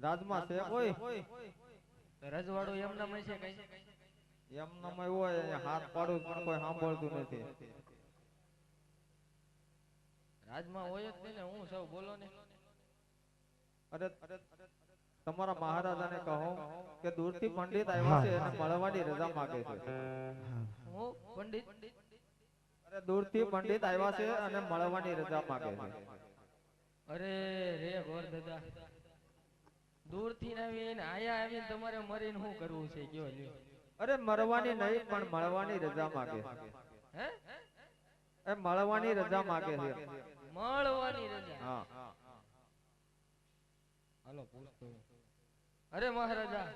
રાજમાં છે કોઈ રજવાડું એમ નામ છે કઈ એમ નામ હોય હાથ પાડું પણ કોઈ સાંભળતું નથી. રાજમાં હોય જ ને હું સૌ બોલો ને. અરે તમારા મહારાજાને કહો કે દૂરથી પંડિત આવ્યા છે અને મળવાની રજા માંગે છે. હું પંડિત અરે દૂરથી પંડિત આવ્યા છે અને મળવાની રજા માંગે છે. અરે રે ગોર દાદા દૂરથી આવીને આયા આવીને તમારે મરીને શું કરવું છે કયો લ્યો. અરે મરવાની નહીં પણ મળવાની રજા માંગે છે. હે એ મળવાની રજા માંગે છે. મળવાની રજા. હા હાલો પૂછતો. અરે મહારાજા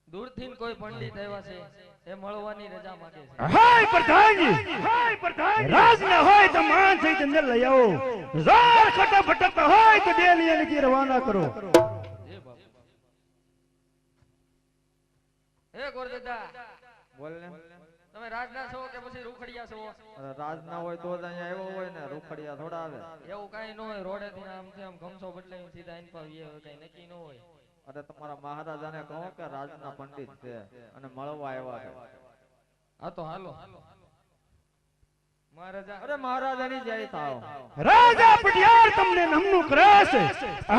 દૂરથી કોઈ પંડિત આવ્યા છે એ મળવાની રજા માંગે છે. હાય પ્રધાનજી રાજ ના હોય તો માન સહિત અંદર લઈ આવો. ઝાર ખટા ભટકતા હોય તો ડેલી એની રવાના કરો. હે ગોર દાદા બોલ ને. તમે રાજના છો કે પછી રૂખડિયા છો? અરે રાજ ના હોય તો જ અહીંયા આવ્યો હોય ને રૂખડિયા થોડા આવે. એવું કઈ ન હોય રોડે થી આમ થી આમ ગમસો બદલાઈ સીધા આઈન પાવીએ કઈ નક્કી ન હોય. અરે તમારા મહારાજાને કહો કે રાજના પંડિત છે અને મળવા આવ્યા છે. હા તો હાલો મહારાજા. અરે મહારાજાની જય થાવ. રાજા પટિયાર તમને નમનું કરે છે.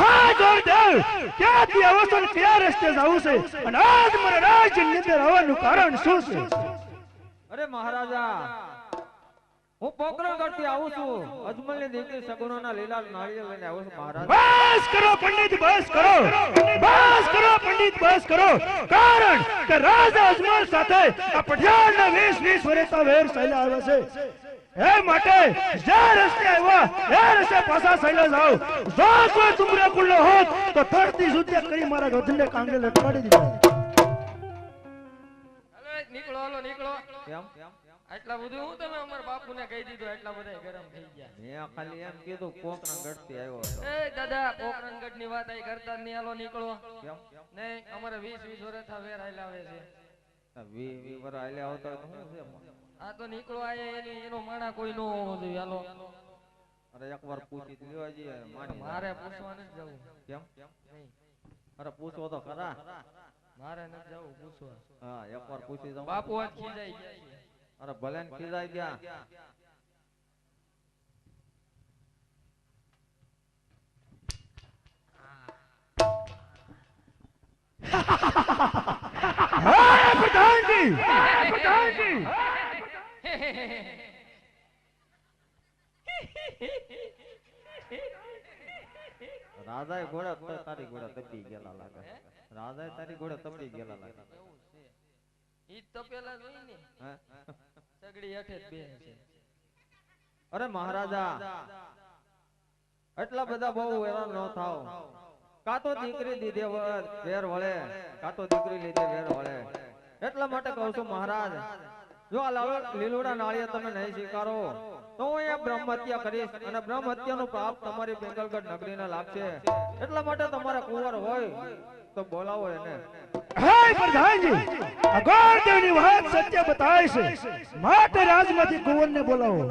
હા જોરદાર ક્યાંથી આવો છો ને કયા રસ્તે જાવ છે અને આજ મારા રાજ્યની અંદર આવવાનું કારણ શું છે? અરે મહારાજા હું પોકરણગઢ થી આવું છું. અજમલની દીકરી સગુણોના લીલા નાળિયેર લઈને આવું છું મહારાજ. બસ કરો પંડિત બસ કરો. બસ કરો પંડિત બસ કરો. કારણ કે રાજા અજમલ સાથે આ પટિયારના 20 વર્ષના વેર ચાલ્યા આવે છે. એ માટે જે રસ્તે આવ્યા એ રસ્તે પાછા ચાલ્યા જાઓ. જો કોઈ તુમરે કુલ્લો હોત તો તરતી સુધ્યા કરી મારા ગધને કાંગે લટકાડી દીધા. હાલો નીકળો હાલો નીકળો. કેમ આટલા બધું હું તમે અમારા બાપુને કહી દીધું એટલા બધા ગરમ થઈ ગયા. મેં ખાલી એમ કીધું પોકરણગઢ થી આવ્યો હતો. એ દાદા પોકરણગઢ ની વાત આઈ કરતા નહીં. હાલો નીકળો. કેમ નહીં અમારે 20 વર્ષ વેર આયલા આવે છે. 20 વર્ષ આલ્યા આવતા તો શું છે? આ તો નીકળો આયે એનો માણા કોઈ નો હોવો જોઈએ. હાલો. અરે એકવાર પૂછી લેવા જઈએ માની. મારે પૂછવા નથી જવું. કેમ નહીં અરે પૂછો તો ખરા. મારે નથી જવું પૂછવા. હા એકવાર પૂછી દઉં. બાપુ આજ ખીજાઈ ગયા છે. અરે ભલે ને ખીજાઈ ગયા. હા પ્રધાનજી રાજાએ ઘોડા તો તારી ઘોડા તપી ગયેલા લાગે. રાજાએ તારી ઘોડા તપી ગયેલા લાગે. એવું છે. ઈ તો પેલા જોઈ ને હે? સગડી હેઠે જ બે છે. અરે મહારાજા એટલા બધા બહુ હેરાન ન થાવ. કાતો દીકરી દીધે વેર વળે, કાતો દીકરી લીધે વેર વળે. એટલા માટે કહું છું મહારાજ જો આ લીલુડા નાળિયેર તમે નહીં સ્વીકારો તો હું એ બ્રહ્મ હત્યા કરીશ અને બ્રહ્મ હત્યાનું પાપ તમારી બેંગલગઢ નગરીને લાગશે. એટલા માટે તમારે કુંવર હોય તો બોલાવો એને. હાય પ્રધાનજી અગોરદેવની વાત સત્ય બતાવે છે. માટે રાજમાંથી કુંવરને બોલાવો.